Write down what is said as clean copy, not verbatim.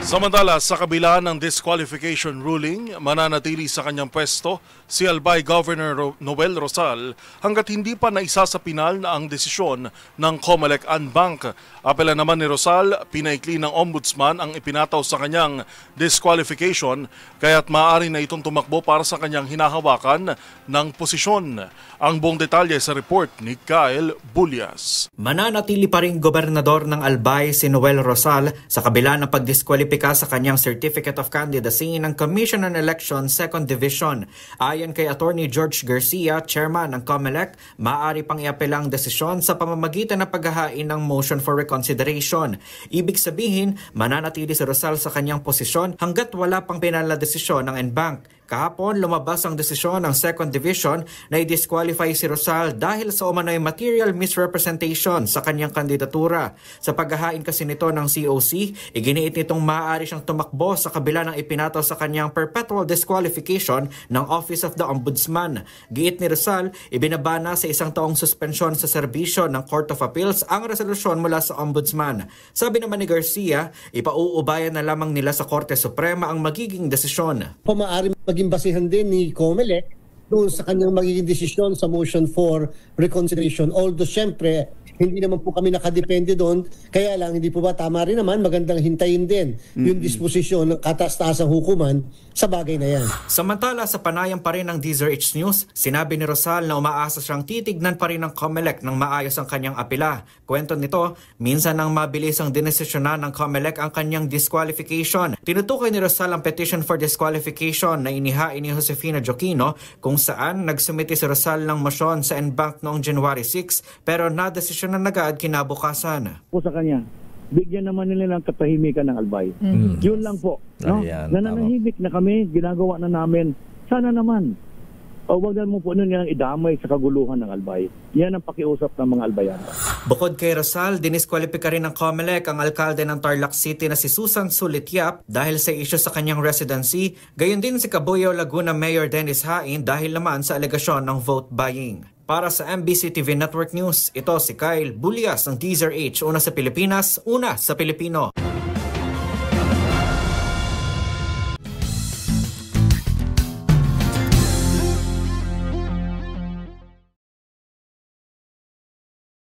Samantala, sa kabila ng disqualification ruling, mananatili sa kanyang pwesto si Albay Governor Noel Rosal hanggat hindi pa naisa sa pinal na ang desisyon ng Comelec and Bank. Apela naman ni Rosal, pinaikli ng Ombudsman ang ipinataw sa kanyang disqualification kaya't maaari na itong tumakbo para sa kanyang hinahawakan ng posisyon. Ang buong detalye sa report ni Kyle Bulyas. Mananatili pa rin gobernador ng Albay si Noel Rosal sa kabila ng pagdiskwalipika sa kanyang Certificate of Candidacy ng Commission on Elections 2nd Division. Ayon kay Attorney George Garcia, chairman ng Comelec, maaari pang iapelang desisyon sa pamamagitan ng paghahain ng motion for reconsideration. Ibig sabihin, mananatili si Rosal sa kanyang posisyon hanggat wala pang pinal na desisyon ng NBank. Kahapon, lumabas ang desisyon ng 2nd Division na i-disqualify si Rosal dahil sa umano'y material misrepresentation sa kanyang kandidatura. Sa paghahain kasi nito ng COC, iginiit nitong maaari siyang tumakbo sa kabila ng ipinataw sa kanyang perpetual disqualification ng Office of the Ombudsman. Giit ni Rosal, ibinaba na sa 1 taong suspensyon sa serbisyo ng Court of Appeals ang resolusyon mula sa Ombudsman. Sabi naman ni Garcia, ipauubayan na lamang nila sa Korte Suprema ang magiging desisyon. Maaari maging basihan din ni Comelec doon sa kanyang magiging desisyon sa motion for reconsideration. Although syempre, hindi naman po kami nakadepende doon. Kaya lang, hindi po ba tama rin naman, magandang hintayin din yung disposisyon ng kataas-taasang hukuman sa bagay na yan. Samantala, sa panayam pa rin ng DZRH News, sinabi ni Rosal na umaasa siyang titignan pa rin ng Comelec ng maayos ang kanyang apela. Kwento nito, minsan nang mabilis ang dinesisyonan ng Comelec ang kanyang disqualification. Tinutukoy ni Rosal ang petition for disqualification na inihain ni Josefina Joquino kung saan nagsumiti si Rosal ng motion sa NBank noong January 6 pero na-desisyon na agad kinabukasan. Po sa kanya, bigyan naman nila ng katahimikan ng Albay. Yun lang po. No? Nananahimik na kami, ginagawa na namin. Sana naman, wag na mo po nun nilang idamay sa kaguluhan ng Albay. Yan ang pakiusap ng mga Albayan. Bukod kay Rosal, diniskwalipika rin ng Comelec ang alkalde ng Tarlac City na si Susan Sulityap dahil sa isyu sa kanyang residency, gayon din si Cabuyao Laguna Mayor Dennis Hain dahil naman sa alegasyon ng vote buying. Para sa MBC TV Network News, ito si Kyle Bulyas ng DZRH, una sa Pilipinas, una sa Pilipino.